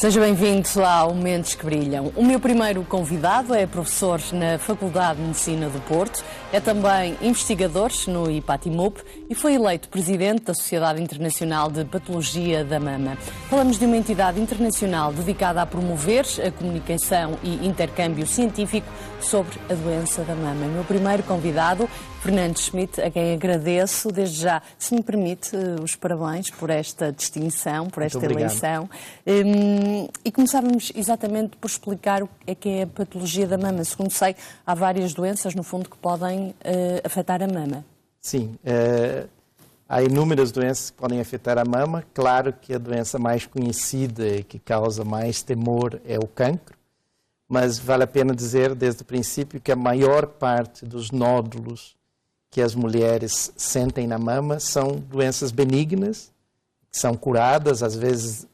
Seja bem-vindo ao Mentes que Brilham. O meu primeiro convidado é professor na Faculdade de Medicina do Porto, é também investigador no IPATIMUP e foi eleito presidente da Sociedade Internacional de Patologia da Mama. Falamos de uma entidade internacional dedicada a promover a comunicação e intercâmbio científico sobre a doença da mama. O meu primeiro convidado, Fernando Schmidt, a quem agradeço desde já, se me permite, os parabéns por esta distinção, por esta eleição. E começávamos exatamente por explicar o que é a patologia da mama. Segundo sei, há várias doenças, no fundo, que podem afetar a mama. Sim, há inúmeras doenças que podem afetar a mama. Claro que a doença mais conhecida e que causa mais temor é o cancro, mas vale a pena dizer desde o princípio que a maior parte dos nódulos que as mulheres sentem na mama são doenças benignas, que são curadas, às vezes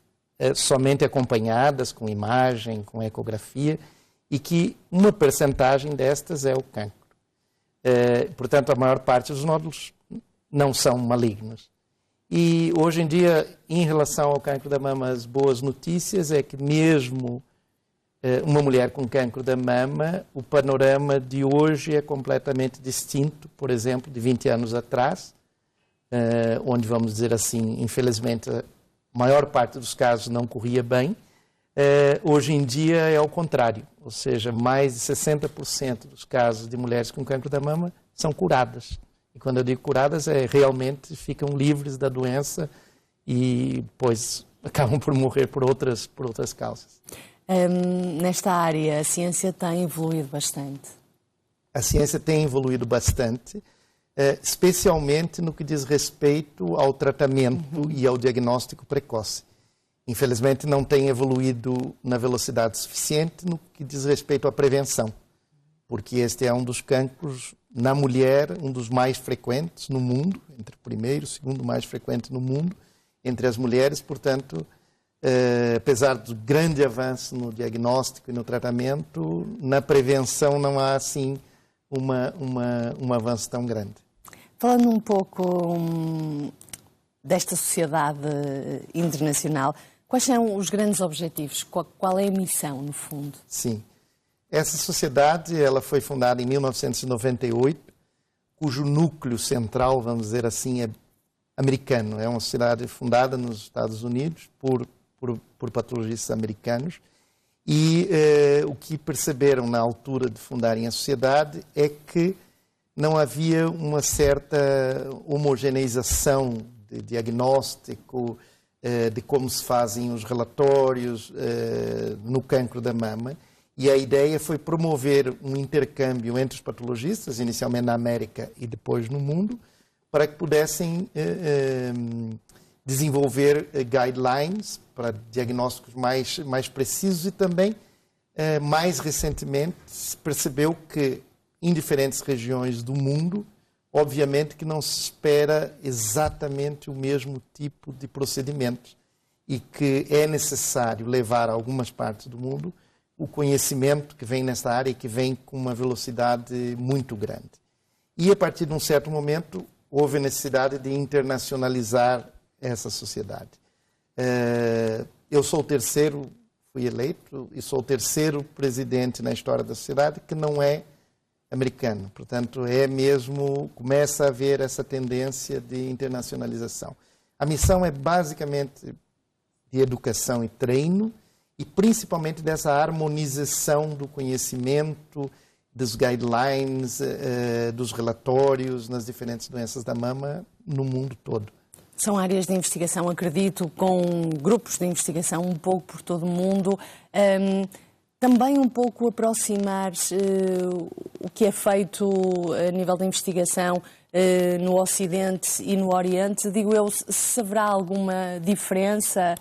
somente acompanhadas com imagem, com ecografia, e que uma percentagem destas é o cancro. Portanto, a maior parte dos nódulos não são malignos. E hoje em dia, em relação ao cancro da mama, as boas notícias é que mesmo uma mulher com cancro da mama, o panorama de hoje é completamente distinto, por exemplo, de 20 anos atrás, onde, vamos dizer assim, infelizmente, a maior parte dos casos não corria bem. Hoje em dia é ao contrário, ou seja, mais de 60% dos casos de mulheres com cancro da mama são curadas. E quando eu digo curadas, realmente ficam livres da doença e depois acabam por morrer por outras causas. Nesta área, a ciência tem evoluído bastante. A ciência tem evoluído bastante, especialmente no que diz respeito ao tratamento e ao diagnóstico precoce. Infelizmente, não tem evoluído na velocidade suficiente no que diz respeito à prevenção, porque este é um dos cancros, na mulher, um dos mais frequentes no mundo, entre o primeiro e o segundo mais frequente no mundo, entre as mulheres. Portanto, apesar do grande avanço no diagnóstico e no tratamento, na prevenção não há, assim, um avanço tão grande. Falando um pouco desta sociedade internacional, quais são os grandes objetivos? Qual é a missão, no fundo? Sim. Essa sociedade ela foi fundada em 1998, cujo núcleo central, vamos dizer assim, é americano. É uma sociedade fundada nos Estados Unidos por patologistas americanos. E o que perceberam na altura de fundarem a sociedade é que não havia uma certa homogeneização de diagnóstico, de como se fazem os relatórios no cancro da mama. E a ideia foi promover um intercâmbio entre os patologistas, inicialmente na América e depois no mundo, para que pudessem desenvolver guidelines para diagnósticos mais precisos e também, mais recentemente, se percebeu que em diferentes regiões do mundo, obviamente que não se espera exatamente o mesmo tipo de procedimentos e que é necessário levar a algumas partes do mundo o conhecimento que vem nesta área e que vem com uma velocidade muito grande. E a partir de um certo momento houve a necessidade de internacionalizar essa sociedade. Eu sou o terceiro, fui eleito, e sou o terceiro presidente na história da sociedade que não é americano. Portanto, começa a haver essa tendência de internacionalização. A missão é basicamente de educação e treino, e principalmente dessa harmonização do conhecimento, dos guidelines, dos relatórios nas diferentes doenças da mama no mundo todo. São áreas de investigação, acredito, com grupos de investigação um pouco por todo o mundo. Também um pouco aproximar o que é feito a nível de investigação no Ocidente e no Oriente. Digo eu, se haverá alguma diferença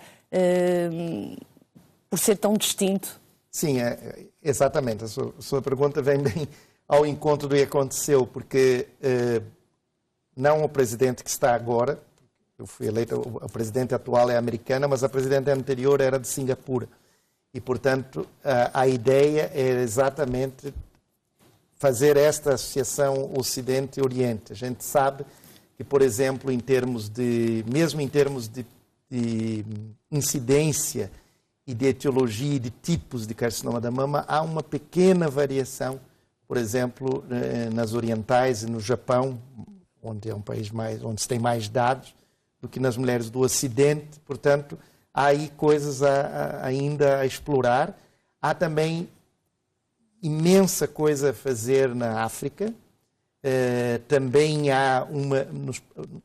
por ser tão distinto? Sim, exatamente. A sua pergunta vem bem ao encontro do que aconteceu, porque não o presidente que está agora, eu fui eleito, a presidente atual é americana, mas a presidente anterior era de Singapura. E, portanto, a ideia é exatamente fazer esta associação Ocidente e Oriente. A gente sabe que, por exemplo, mesmo em termos de incidência e de etiologia e de tipos de carcinoma da mama, há uma pequena variação, por exemplo, nas orientais e no Japão, onde é um país onde se tem mais dados, do que nas mulheres do Ocidente. Portanto, há aí coisas ainda a explorar. Há também imensa coisa a fazer na África. Também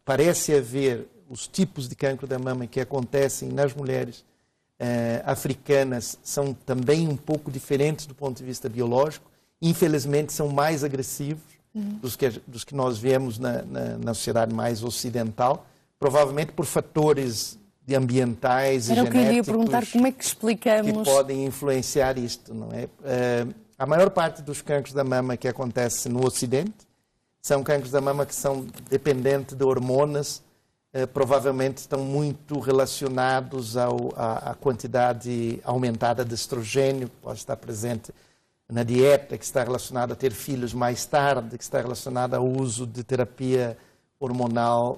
parece haver os tipos de cancro da mama que acontecem nas mulheres africanas são também um pouco diferentes do ponto de vista biológico. Infelizmente, são mais agressivos dos que nós vemos na sociedade mais ocidental, provavelmente por fatores ambientais e genéticos. Era o que eu iria perguntar, como é que explicamos... Que podem influenciar isto, não é? A maior parte dos cancros da mama que acontece no Ocidente são cancros da mama que são dependentes de hormonas, provavelmente estão muito relacionados à quantidade aumentada de estrogênio, que pode estar presente na dieta, que está relacionado a ter filhos mais tarde, que está relacionado ao uso de terapia hormonal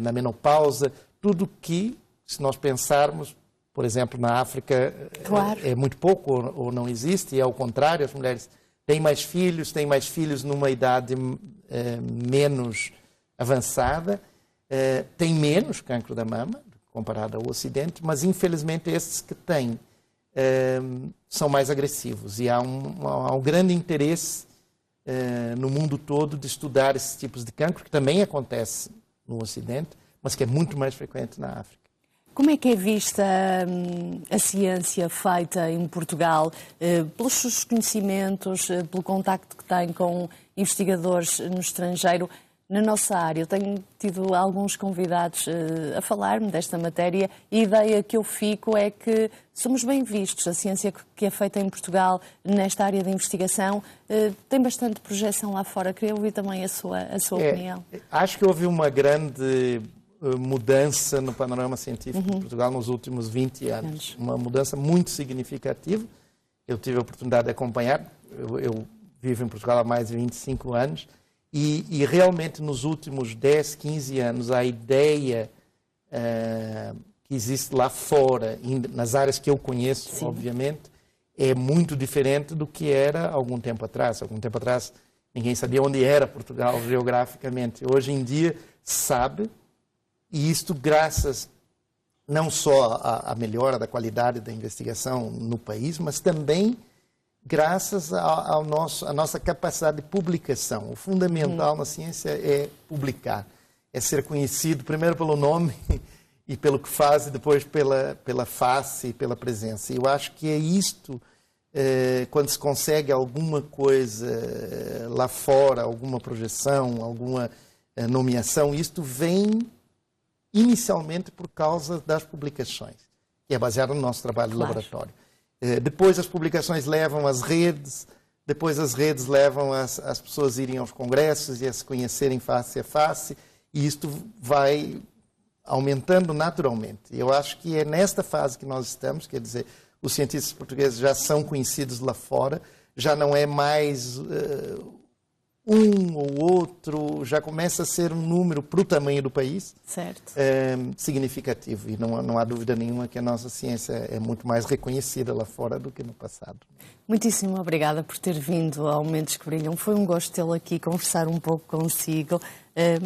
na menopausa, tudo que, se nós pensarmos, por exemplo, na África, claro, é muito pouco ou não existe, e ao contrário, as mulheres têm mais filhos numa idade menos avançada, têm menos cancro da mama, comparado ao Ocidente, mas infelizmente esses que têm são mais agressivos, e há um grande interesse no mundo todo de estudar esses tipos de cancro, que também acontece no Ocidente, mas que é muito mais frequente na África. Como é que é vista a ciência feita em Portugal, pelos seus conhecimentos, pelo contacto que tem com investigadores no estrangeiro? Na nossa área, eu tenho tido alguns convidados a falar-me desta matéria e a ideia que eu fico é que somos bem vistos. A ciência que é feita em Portugal nesta área de investigação tem bastante projeção lá fora. Queria ouvir também a sua opinião. Acho que houve uma grande mudança no panorama científico de Portugal nos últimos 20 anos. Uma mudança muito significativa. Eu tive a oportunidade de acompanhar. Eu vivo em Portugal há mais de 25 anos. E realmente, nos últimos 10, 15 anos, a ideia que existe lá fora, nas áreas que eu conheço, sim, obviamente, é muito diferente do que era algum tempo atrás. Algum tempo atrás, ninguém sabia onde era Portugal geograficamente. Hoje em dia, sabe, e isto graças não só à melhora da qualidade da investigação no país, mas também graças à nossa capacidade de publicação. O fundamental na ciência é publicar, é ser conhecido primeiro pelo nome e pelo que faz, e depois pela face e pela presença. E eu acho que é isto, quando se consegue alguma coisa lá fora, alguma projeção, alguma nomeação, isto vem inicialmente por causa das publicações, que é baseado no nosso trabalho de laboratório. Depois as publicações levam às redes, depois as redes levam as pessoas a irem aos congressos e a se conhecerem face a face, e isto vai aumentando naturalmente. Eu acho que é nesta fase que nós estamos, quer dizer, os cientistas portugueses já são conhecidos lá fora, já não é mais um ou outro, já começa a ser um número para o tamanho do país, certo, significativo. E não há dúvida nenhuma que a nossa ciência é muito mais reconhecida lá fora do que no passado. Muitíssimo obrigada por ter vindo ao Mentes que Brilham. Foi um gosto tê-lo aqui, conversar um pouco consigo.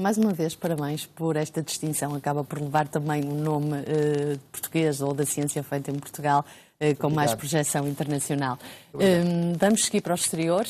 Mais uma vez, parabéns por esta distinção. Acaba por levar também o nome português ou da ciência feita em Portugal com mais projeção internacional. Vamos seguir para o exterior.